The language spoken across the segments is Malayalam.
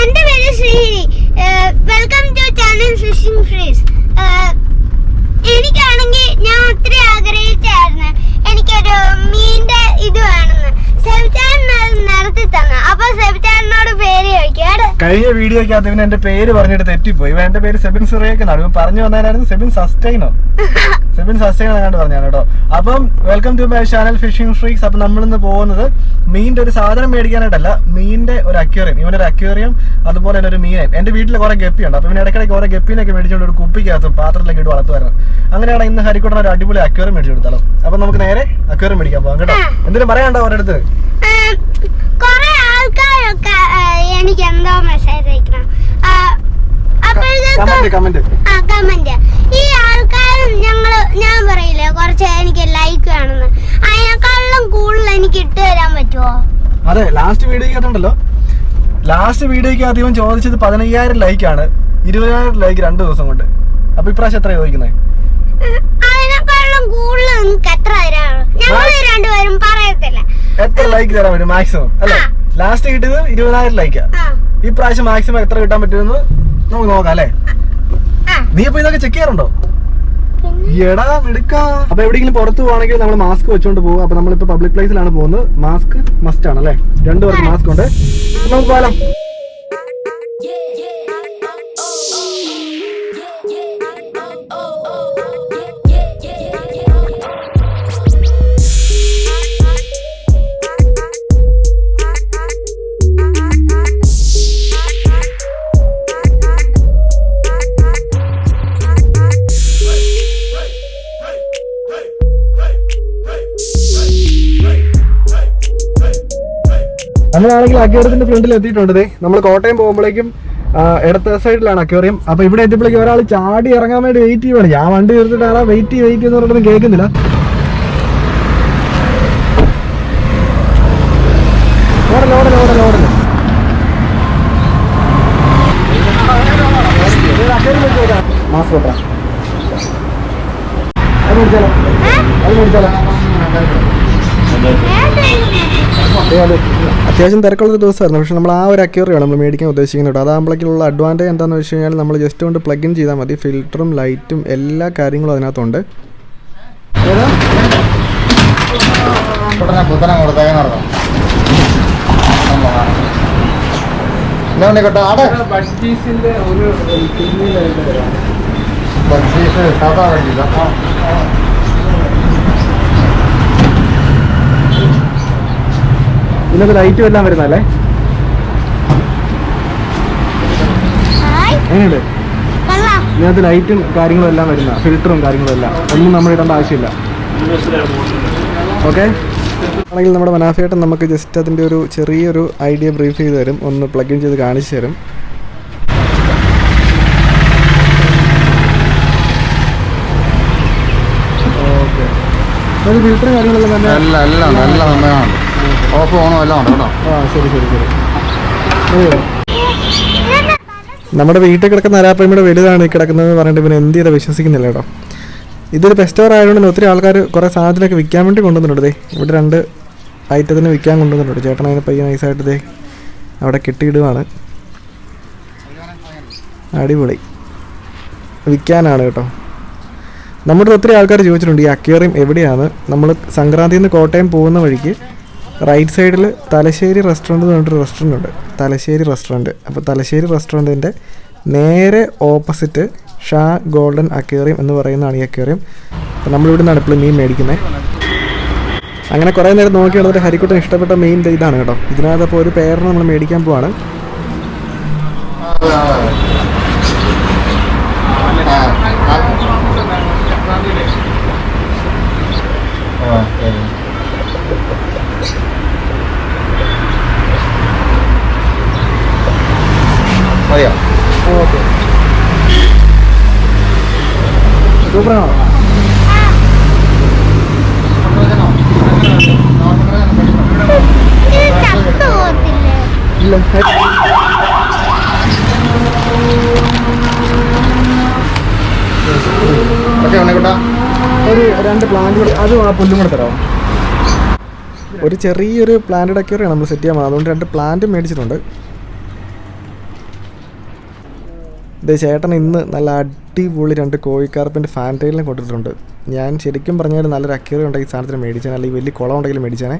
എന്റെ പേര് Sreehari. Welcome to channel fishing freaks. എനിക്കാണെങ്കിൽ ഞാൻ ഒത്തിരി ആഗ്രഹിച്ചായിരുന്നു എനിക്കൊരു മീനിന്റെ ഇത് വേണമെന്ന്. സെബിചാൻ നടത്തി തന്നു. അപ്പൊ സെബിചാനോട് പേര് ചോദിക്കാട്. കഴിഞ്ഞ വീഡിയോക്കകത്ത് ഇവന് എന്റെ പേര് പറഞ്ഞിട്ട് തെറ്റിപ്പോയി. ഇവ എന്റെ പേര് സെബിൻ സുറേക്കെന്നാണ്. ഇവൻ പറഞ്ഞു വന്നായിരുന്നു സെബിൻ സസ്റ്റൈനോ കണ്ട് പറഞ്ഞാണ് കേട്ടോ. അപ്പം welcome to my channel fishing freaks. അപ്പൊ നമ്മളിന്ന് പോകുന്നത് മീനിന്റെ ഒരു സാധനം മേടിക്കാനായിട്ടല്ല, മീനിന്റെ ഒരു അക്വേറിയം. ഇവനൊരു അക്വേറിയം, അതുപോലെ തന്നെ ഒരു മീനെ. എന്റെ വീട്ടിൽ കുറെ ഗപ്പിയുണ്ട്. അപ്പൊ ഇവന് ഇടയ്ക്കിടയ്ക്ക് കുറെ ഗപ്പീനൊക്കെ മേടിച്ചുകൊണ്ട് ഒരു കുപ്പിക്കകത്തും പാത്രത്തിലൊക്കെ ഇട്ട് വളർത്തുമായിരുന്നു. അങ്ങനെയാണ് ഇന്ന് ഹരിക്കുട്ടൻ ഒരു അടിപൊളി അക്വേറിയം മേടിച്ചു കൊടുത്താലോ. അപ്പൊ നമുക്ക് നേരെ അക്വേറിയം മേടിക്കാൻ പോകാം കേട്ടോ. എന്തിനും പറയാണ്ടോ അവരുടെ അടുത്ത്? കുറെ ആൾക്കാരൊക്കെ എനിക്ക് എന്തോ മെസ്സേജ് അയക്കണം. കമന്റ് ഈ ആൾക്കാരും ഞാൻ പറയില്ലേ കുറച്ച് എനിക്ക് ലൈക്ക് വേണമെന്ന്, അതിനേക്കാളും കൂടുതൽ എനിക്ക് ഇട്ട് തരാൻ പറ്റുമോ? അതെ, ലാസ്റ്റ് വീഡിയോക്കകത്തുണ്ടല്ലോ, ലാസ്റ്റ് വീഡിയോക്കകത്ത് ഇവൻ ചോദിച്ചത് 15,000 ലൈക്കാണ്. 20,000 ലൈക്ക് 2 ദിവസം കൊണ്ട്. അപ്പൊ ഇപ്രാവശ്യം എത്ര ചോദിക്കുന്നത്? അതിനേക്കാളും കൂടുതൽ നിങ്ങൾക്ക് എത്ര തരാണ്? ഞങ്ങൾ രണ്ടുപേരും പറയത്തില്ല. എത്ര ലൈക്ക് തരാൻ പറ്റും മാക്സിമം അല്ലെ? ലാസ്റ്റ് കിട്ടിയത് 20,000 ലൈക്കാ. ഈ പ്രാവശ്യം മാക്സിമം എത്ര കിട്ടാൻ പറ്റുമെന്ന് നമുക്ക് നോക്കാം അല്ലെ? നീ ഇപ്പൊ ഇതൊക്കെ ചെക്ക് ചെയ്യാറുണ്ടോ? എടാ എടുക്കാ. അപ്പൊ എവിടെയെങ്കിലും പുറത്ത് പോവാണെങ്കിൽ നമ്മൾ മാസ്ക് വെച്ചോണ്ട് പോകും. അപ്പൊ നമ്മളിപ്പോ പബ്ലിക് പ്ലേസിലാണ് പോകുന്നത്. മാസ്ക് മസ്റ്റ് ആണ് അല്ലെ? 2 പേർക്ക് മാസ്ക് ഉണ്ട്. നമുക്ക് പോകാം. നമ്മളാണെങ്കിൽ അക്വേറിയത്തിന്റെ ഫ്രണ്ടിൽ എത്തിയിട്ടുണ്ട്. നമ്മൾ കോട്ടയം പോകുമ്പോഴേക്കും ഇടത്തെ സൈഡിലാണ് അക്വേറിയം. അപ്പൊ ഇവിടെ എത്തിയപ്പോഴേക്കും ഒരാൾ ചാടി ഇറങ്ങാൻ വേണ്ടി വെയിറ്റ് ചെയ്യുവാണ്. ഞാൻ വണ്ടി നിർത്തിട്ട് ആളാ വെയിറ്റ് എന്ന് പറഞ്ഞിട്ടൊന്നും കേൾക്കുന്നില്ല. മാസ്ക് വെട്ടാ. അത് മേടിച്ചാലോ? അത്യാവശ്യം തിരക്കുള്ളൊരു ദിവസമായിരുന്നു. പക്ഷെ നമ്മൾ ആ ഒരു അക്വേറിയമാണ് നമ്മൾ മേടിക്കാൻ ഉദ്ദേശിക്കുന്നത്. അതാകുമ്പോഴേക്കുള്ള അഡ്വാൻറ്റേജ് എന്താണെന്ന് വെച്ച് കഴിഞ്ഞാൽ നമ്മൾ ജസ്റ്റ് കൊണ്ട് പ്ലഗ് ഇൻ ചെയ്താൽ മതി. ഫിൽറ്ററും ലൈറ്റും എല്ലാ കാര്യങ്ങളും അതിനകത്തുണ്ട്. ഇതിനകത്ത് ലൈറ്റും എല്ലാം വരുന്നല്ലേ? എങ്ങനെയുണ്ട്? ഇതിനകത്ത് ലൈറ്റും കാര്യങ്ങളും എല്ലാം വരുന്ന, ഫിൽറ്ററും കാര്യങ്ങളും എല്ലാം. ഒന്നും നമ്മൾ ഇടേണ്ട ആവശ്യമില്ല. ഓക്കെ ആണെങ്കിൽ നമ്മുടെ മനാഫിയേട്ടൻ നമുക്ക് ജസ്റ്റ് അതിൻ്റെ ഒരു ചെറിയൊരു ഐഡിയ ബ്രീഫ് ചെയ്ത് തരും. ഒന്ന് പ്ലഗ് ഇൻ ചെയ്ത് കാണിച്ചു തരും. ഓക്കെ, ഫിൽറ്ററും കാര്യങ്ങളെല്ലാം തന്നെ എല്ലാം ഓഫ് ഓണോ എല്ലാം ഉണ്ട് കേട്ടോ. ആ ശരി. നമ്മുടെ വീട്ടിൽ കിടക്കുന്ന അരാപ്പമ്മയുടെ വലുതാണ് ഈ കിടക്കുന്നതെന്ന് പറഞ്ഞിട്ട് പിന്നെ എന്ത് ചെയ്താൽ വിശ്വസിക്കുന്നില്ല കേട്ടോ. ഇതൊരു ഫെസ്റ്റോർ ആയതുകൊണ്ട് തന്നെ ഒത്തിരി ആൾക്കാർ കുറേ സാധനമൊക്കെ വിൽക്കാൻ വേണ്ടി കൊണ്ടുവന്നിട്ടുണ്ട്. ഇവിടെ 2 ഐറ്റത്തിന് വിൽക്കാൻ കൊണ്ടുവന്നിട്ടുണ്ട്. ചേട്ടൻ അതിന് പയ്യെ നൈസായിട്ട് അവിടെ കെട്ടിയിടുവാണ്. അടിപൊളി വിൽക്കാനാണ് കേട്ടോ. നമ്മുടെ ഒത്തിരി ആൾക്കാർ ചോദിച്ചിട്ടുണ്ട് ഈ അക്വേറിയം എവിടെയാണ്. നമ്മൾ സംക്രാന്തിയിൽ നിന്ന് കോട്ടയം പോകുന്ന വഴിക്ക് റൈറ്റ് സൈഡിൽ തലശ്ശേരി റെസ്റ്റോറൻറ്റ് എന്ന് പറഞ്ഞിട്ടൊരു റെസ്റ്റോറൻറ്റ് ഉണ്ട്. തലശ്ശേരി റെസ്റ്റോറൻറ്റ്. അപ്പോൾ തലശ്ശേരി റെസ്റ്റോറൻറ്റിൻ്റെ നേരെ ഓപ്പോസിറ്റ് ഷാ ഗോൾഡൻ അക്വേറിയം എന്ന് പറയുന്നതാണ് ഈ അക്വേറിയം. അപ്പോൾ നമ്മളിവിടെ നിന്നാണ് എപ്പോഴും മീൻ മേടിക്കുന്നത്. അങ്ങനെ കുറേ നേരം നോക്കി നടന്നിട്ട് ഹരിക്കുട്ടൻ ഇഷ്ടപ്പെട്ട മീൻ ഇതാണ് കേട്ടോ. ഇതിനകത്ത് അപ്പോൾ ഒരു പേരിന് നമ്മൾ മേടിക്കാൻ പോവാണ്. ഓക്കെ, സൂപ്പറാണോ? ഇല്ല, ഒരു 2 പ്ലാന്റ് അതും ആ പുല്ലും കൂടെ തരാമോ? ഒരു ചെറിയൊരു പ്ലാന്റഡ് അക്വേറിയം നമ്മൾ സെറ്റ് ചെയ്യാൻ പോകുന്നത്. അതുകൊണ്ട് 2 പ്ലാന്റ് മേടിച്ചിട്ടുണ്ട്. ഇതേ ചേട്ടൻ ഇന്ന് നല്ല അടിപൊളി 2 കോഴിക്കാർപ്പിൻ്റെ ഫാൻറ്റൈലിനെ കൊണ്ടിട്ടുണ്ട്. ഞാൻ ശരിക്കും പറഞ്ഞാൽ നല്ലൊരു അക്വേറിയം ഉണ്ടെങ്കിൽ ഈ സാധനത്തിന് മേടിച്ചാൽ, അല്ലെങ്കിൽ വലിയ കുളം ഉണ്ടെങ്കിൽ മേടിച്ചാനെ.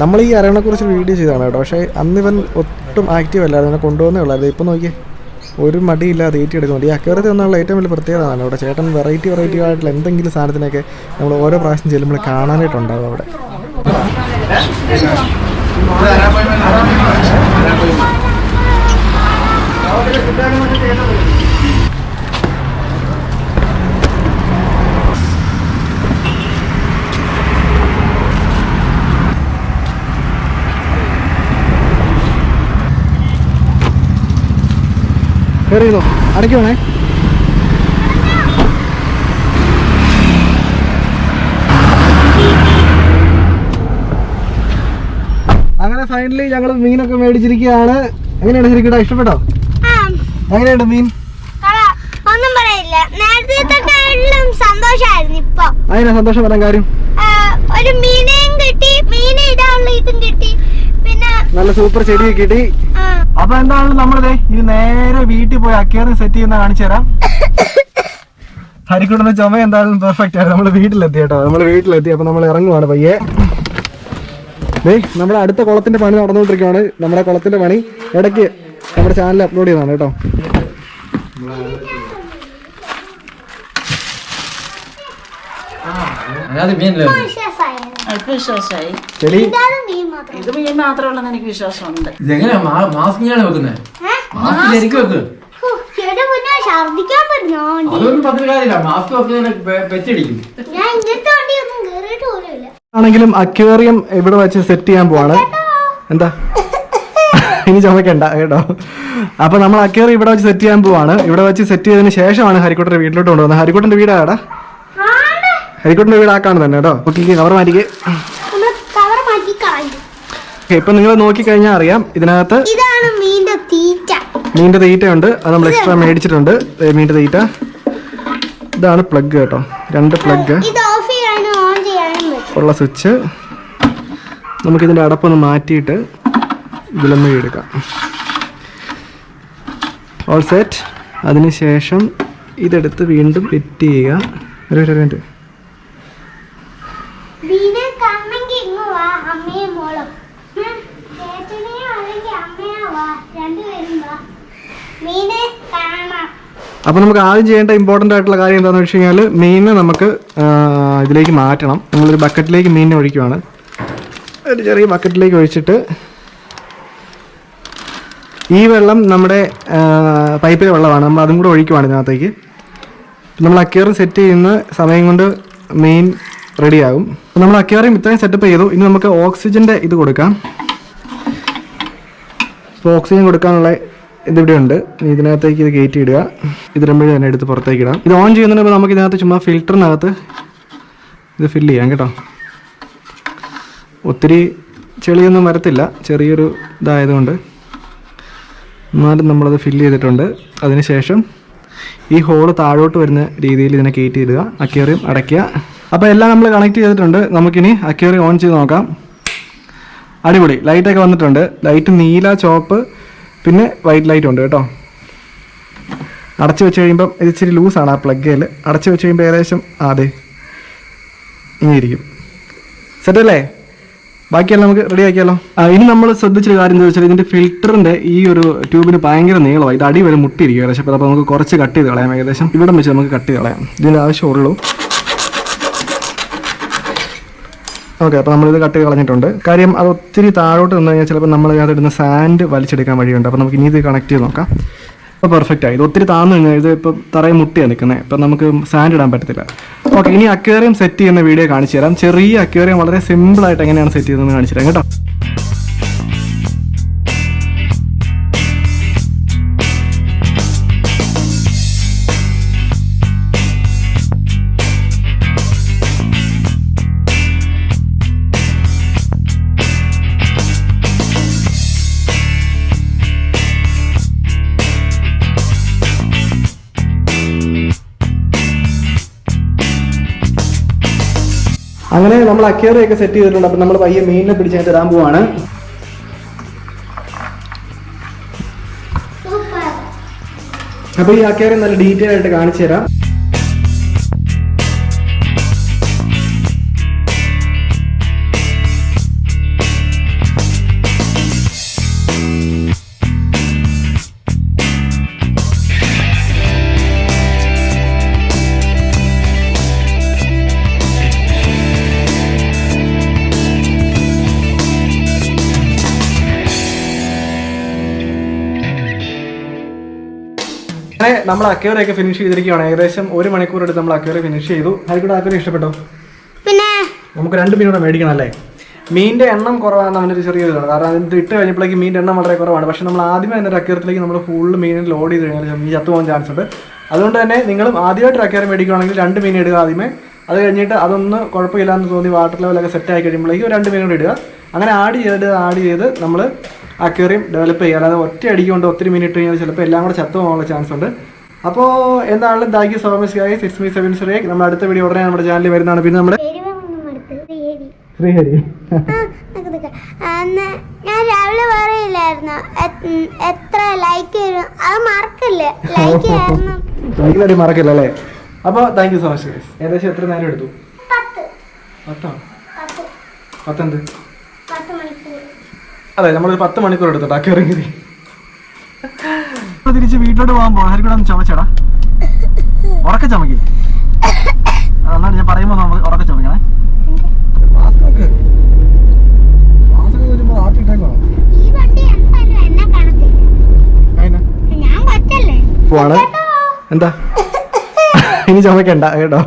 നമ്മൾ ഈ അരവണെക്കുറിച്ച് വീഡിയോ ചെയ്തതാണ് കേട്ടോ. പക്ഷേ അന്ന് ഇവൻ ഒട്ടും ആക്റ്റീവ് അല്ലായിരുന്നു, അതിനെ കൊണ്ടുവന്നേ ഉള്ളായിരുന്നു. ഇപ്പോൾ നോക്കിയേ ഒരു മടിയില്ലാതെ ഏറ്റിയെടുക്കുന്നുണ്ട്. ഈ അക്വേറിയത്തിൽ നിന്നുള്ള ഏറ്റവും വലിയ പ്രത്യേകതയാണ് ഇവിടെ ചേട്ടൻ വെറൈറ്റി ആയിട്ടുള്ള എന്തെങ്കിലും സാധനത്തിനൊക്കെ നമ്മൾ ഓരോ പ്രാവശ്യം ചെല്ലുമ്പോൾ കാണാനായിട്ടുണ്ടാകും അവിടെ. കയറിയതോ അടയ്ക്കുവാണേ. അങ്ങനെ ഫൈനലി ഞങ്ങൾ മീനൊക്കെ മേടിച്ചിരിക്കുകയാണ്. എങ്ങനെയാണ് ശരിക്കും ഇഷ്ടപ്പെട്ടോ? എങ്ങനെയുണ്ട് മീൻ? ഒന്നും പറയില്ല. നേരത്തെ സന്തോഷമായിരുന്നു. ഇപ്പൊ അതിനാ സന്തോഷം വരാൻ കാര്യം? ഒരു മീനെയും കിട്ടി, മീനെ ഇടാനുള്ള ഇതും കിട്ടി, പിന്നെ നല്ല സൂപ്പർ ചെടിയൊക്കെ കിട്ടി. അപ്പൊ എന്താണ് നമ്മളിതേ ഇനി നേരെ വീട്ടിൽ പോയി അക്വേറിയം സെറ്റ് ചെയ്യുന്ന കാണിച്ചു തരാം. ഹരിക്കുട്ടന്റെ ചുമ എന്തായാലും പെർഫെക്റ്റ് ആയിരുന്നു. നമ്മൾ വീട്ടിലെത്തി കേട്ടോ. നമ്മൾ വീട്ടിലെത്തി. അപ്പൊ നമ്മൾ ഇറങ്ങുവാണ് പയ്യെ. നമ്മുടെ അടുത്ത കുളത്തിന്റെ പണി നടന്നുകൊണ്ടിരിക്കുകയാണ്. നമ്മുടെ കുളത്തിന്റെ പണി ഇടയ്ക്ക് നമ്മുടെ ചാനലിൽ അപ്ലോഡ് ചെയ്തതാണ് കേട്ടോ. ചെടി ഇത് മീൻ മാത്രമുള്ളതെന്ന് എനിക്ക് വിശ്വാസമുണ്ട്. ആണെങ്കിലും അക്വേറിയം ഇവിടെ വെച്ച് സെറ്റ് ചെയ്യാൻ പോവാണ്. എന്താ ഇനി ചുമക്കണ്ട കേട്ടോ. അപ്പൊ നമ്മൾ അക്വേറിയം ഇവിടെ വെച്ച് സെറ്റ് ചെയ്യാൻ പോവാണ്. ഇവിടെ വെച്ച് സെറ്റ് ചെയ്തതിന് ശേഷമാണ് ഹരിക്കുട്ടന്റെ വീട്ടിലോട്ട് കൊണ്ടുവന്നത്. ഹരിക്കുട്ടന്റെ വീടാടാ, ഹരിക്കുട്ടന്റെ വീട് ആക്കാണ് തന്നെ കേട്ടോ. കവർ മാറ്റിക്ക്. ഇപ്പൊ നിങ്ങൾ നോക്കിക്കഴിഞ്ഞാൽ അറിയാം ഇതിനകത്ത് മീനിന്റെ തീറ്റയുണ്ട്. അത് നമ്മൾ എക്സ്ട്രാ മേടിച്ചിട്ടുണ്ട്. മീനിന്റെ തീറ്റ. ഇതാണ് പ്ലഗ് കേട്ടോ. 2 പ്ലഗ് ഉള്ള സ്വിച്ച്. നമുക്കിതിന്റെ അടപ്പൊന്ന് മാറ്റിയിട്ട് ഇതിലൊന്ന് എടുക്കാം. All set. അതിനുശേഷം ഇതെടുത്ത് വീണ്ടും ഫിറ്റ് ചെയ്യുക. ഒരു മിനിറ്റ്. അപ്പോൾ നമുക്ക് ആദ്യം ചെയ്യേണ്ട ഇമ്പോർട്ടൻ്റ് ആയിട്ടുള്ള കാര്യം എന്താണെന്ന് വെച്ച് കഴിഞ്ഞാൽ മീനിനെ നമുക്ക് ഇതിലേക്ക് മാറ്റണം. നമ്മളൊരു ബക്കറ്റിലേക്ക് മീനിനെ ഒഴിക്കുവാണ്. ഒരു ചെറിയ ബക്കറ്റിലേക്ക് ഒഴിച്ചിട്ട് ഈ വെള്ളം നമ്മുടെ പൈപ്പിലെ വെള്ളമാണ്. നമ്മൾ അതും കൂടെ ഒഴിക്കുവാണ് ഇതിനകത്തേക്ക്. നമ്മൾ അക്വേറിയം സെറ്റ് ചെയ്യുന്ന സമയം കൊണ്ട് മീൻ റെഡിയാകും. നമ്മൾ അക്വേറിയം ഇത്രയും സെറ്റപ്പ് ചെയ്തു. ഇനി നമുക്ക് ഓക്സിജൻ്റെ ഇത് കൊടുക്കാം. അപ്പോൾ ഓക്സിജൻ കൊടുക്കാനുള്ള ഇതിവിടെ ഉണ്ട്. ഇതിനകത്തേക്ക് ഇത് കയറ്റി ഇടുക. ഇതിടുമ്പോഴേ തന്നെ എടുത്ത് പുറത്തേക്ക് ഇടാം. ഇത് ഓൺ ചെയ്യുന്നതിന് നമുക്ക് ഇതിനകത്ത് ചുമ്മാ ഫിൽറ്ററിനകത്ത് ഇത് ഫില്ല് ചെയ്യാം കേട്ടോ. ഒത്തിരി ചെളിയൊന്നും വരത്തില്ല, ചെറിയൊരു ഇതായതുകൊണ്ട്. എന്നാലും നമ്മളത് ഫില്ല് ചെയ്തിട്ടുണ്ട്. അതിനുശേഷം ഈ ഹോള് താഴോട്ട് വരുന്ന രീതിയിൽ ഇതിനെ കയറ്റി ഇടുക. അക്വേറിയം അടയ്ക്കുക. അപ്പോൾ എല്ലാം നമ്മൾ കണക്ട് ചെയ്തിട്ടുണ്ട്. നമുക്കിനി അക്വേറിയം ഓൺ ചെയ്ത് നോക്കാം. അടിപൊളി ലൈറ്റൊക്കെ വന്നിട്ടുണ്ട്. ലൈറ്റ് നീല, ചുവപ്പ്, പിന്നെ വൈറ്റ് ലൈറ്റ് ഉണ്ട് കേട്ടോ. അടച്ചു വെച്ച് കഴിയുമ്പം ഇത് ഇച്ചിരി ലൂസാണ് ആ പ്ലഗിൽ. അടച്ചു വെച്ച് കഴിയുമ്പോൾ ഏകദേശം അതെ ഇങ്ങനെ ഇരിക്കും. സെറ്റല്ലേ? ബാക്കിയെല്ലാം നമുക്ക് റെഡി ആക്കിയാലോ. ഇനി നമ്മൾ ശ്രദ്ധിച്ചൊരു കാര്യം എന്താ വെച്ചാൽ ഇതിൻ്റെ ഫിൽറ്ററിൻ്റെ ഈ ഒരു ട്യൂബിന് ഭയങ്കര നീളമാണ്. ഇത് അടി വരെ മുട്ടിയിരിക്കും ഏകദേശം. അപ്പോൾ നമുക്ക് കുറച്ച് കട്ട് ചെയ്ത് കളയാം. ഏകദേശം ഇവിടെ വെച്ച് നമുക്ക് കട്ട് ചെയ്ത് കളയാം. ഇതിൻ്റെ ആവശ്യമുള്ളൂ. ഓക്കെ, അപ്പോൾ നമ്മളിത് കട്ട് ചെയ്ത് കളഞ്ഞിട്ടുണ്ട്. കാര്യം അത് ഒത്തിരി താഴോട്ട് നിന്ന് കഴിഞ്ഞാൽ ചിലപ്പോൾ നമ്മൾ അതിനകത്ത് ഇടുന്ന സാൻഡ് വലിച്ചെടുക്കാൻ വഴിയുണ്ട്. അപ്പോൾ നമുക്ക് ഇനി ഇത് കണക്ട് ചെയ്ത് നോക്കാം. അപ്പോൾ പെർഫെക്റ്റ് ആയി. ഇത് ഒത്തിരി താഴ്ന്നു കഴിഞ്ഞാൽ ഇത് ഇപ്പോൾ തറയിൽ മുട്ടിയാണ് നിൽക്കുന്നത്. ഇപ്പം നമുക്ക് സാൻഡ് ഇടാൻ പറ്റത്തില്ല. ഓക്കെ, ഇനി അക്വേറിയം സെറ്റ് ചെയ്യുന്ന വീഡിയോ കാണിച്ചു തരാം. ചെറിയ അക്വേറിയം വളരെ സിമ്പിളായിട്ട് എങ്ങനെയാണ് സെറ്റ് ചെയ്യുന്നതെന്ന് കാണിച്ചു തരാം കേട്ടോ. അങ്ങനെ നമ്മൾ അക്വേറിയൊക്കെ സെറ്റ് ചെയ്തിട്ടുണ്ട്. അപ്പം നമ്മൾ പയ്യെ മീനിനെ പിടിച്ചതിന് തരാൻ പോവാണ്. അപ്പോൾ ഈ അക്വേറിയം നല്ല ഡീറ്റെയിൽ ആയിട്ട് കാണിച്ചു തരാം. അങ്ങനെ നമ്മൾ അക്വേറിയൊക്കെ ഫിനിഷ് ചെയ്തിരിക്കുകയാണ്. ഏകദേശം 1 മണിക്കൂർ എടുത്ത് നമ്മൾ അക്വേറിയം ഫിനിഷ് ചെയ്തു. അതിൽക്കൂടെ അക്വേറിയം ഇഷ്ടപ്പെട്ടോ? പിന്നെ നമുക്ക് 2 മീനൂടെ മേടിക്കണം അല്ലേ? മീനിന്റെ എണ്ണം കുറവാണെന്ന് അവനൊരു ചെറിയൊരു ഇതാണ്. കാരണം അതിന് ഇട്ട് കഴിഞ്ഞപ്പോഴേക്ക് മീനിന്റെ എണ്ണം വളരെ കുറവാണ്. പക്ഷെ നമ്മൾ ആദ്യമേ തന്നെ ഒരു അക്വേറിയത്തിലേക്ക് നമ്മൾ ഫുള്ള് മീനിൽ ലോഡ് ചെയ്ത് കഴിഞ്ഞാൽ മീൻ ചത്തു പോകാൻ ചാൻസ് ഉണ്ട്. അതുകൊണ്ട് തന്നെ നിങ്ങളും ആദ്യമായിട്ട് അക്വേറിയം മേടിക്കുകയാണെങ്കിൽ 2 മീൻ ഇടുക ആദ്യമേ. അത് കഴിഞ്ഞിട്ട് അതൊന്ന് കുഴപ്പമില്ലാന്ന് തോന്നി വാട്ടർ ലെവലൊക്കെ സെറ്റ് ആയി കഴിയുമ്പോഴേക്കും 2 മീൻ കൂടെ ഇടുക. അങ്ങനെ ആഡ് ചെയ്ത് നമ്മൾ അക്വേറിയം ഡെവലപ്പ് ചെയ്യുക. അല്ലാതെ ഒറ്റ അടിക്കൊണ്ട് ഒത്തിരി മീൻ ഇട്ട് കഴിഞ്ഞാൽ ചിലപ്പോൾ എല്ലാം കൂടെ ചത്തു പോകാനുള്ള ചാൻസ് ഉണ്ട്. അപ്പോൾ എന്താണെങ്കിലും thank you so much guys. It's me seven Surekh. നമ്മൾ അടുത്ത വീഡിയോ ഉടനെ നമ്മുടെ ചാനലിൽ വരുന്നതാണ്. പിന്നെ നമ്മുടെ ശ്രീഹരി ഞാൻ രാവിലെ പറയില്ലായിരുന്നു എത്ര ലൈക്ക് വരും. അത് മറക്കല്ലേ, ലൈക്ക് ആയിരുന്നു മറക്കില്ല അല്ലേ? അപ്പോൾ thank you so much guys. ഏകദേശം എത്ര നേരം എടുത്തു? 10 എന്ത്? അതെ, നമ്മളൊരു 10 മണിക്കൂർ എടുത്തു അക്വേറിയം. തിരിച്ച് വീട്ടിലോട്ട് പോകാൻ പോകണം. ഹരിക്കൂടെ ഒന്ന് ചുമച്ചടാ, ഉറക്ക ചുമക്കി. എന്നാണ് ഞാൻ പറയുമ്പോൾ നമ്മൾ ഉറക്ക ചുമക്കണേ. എന്താ ഇനി ചുമക്കണ്ട കേട്ടോ.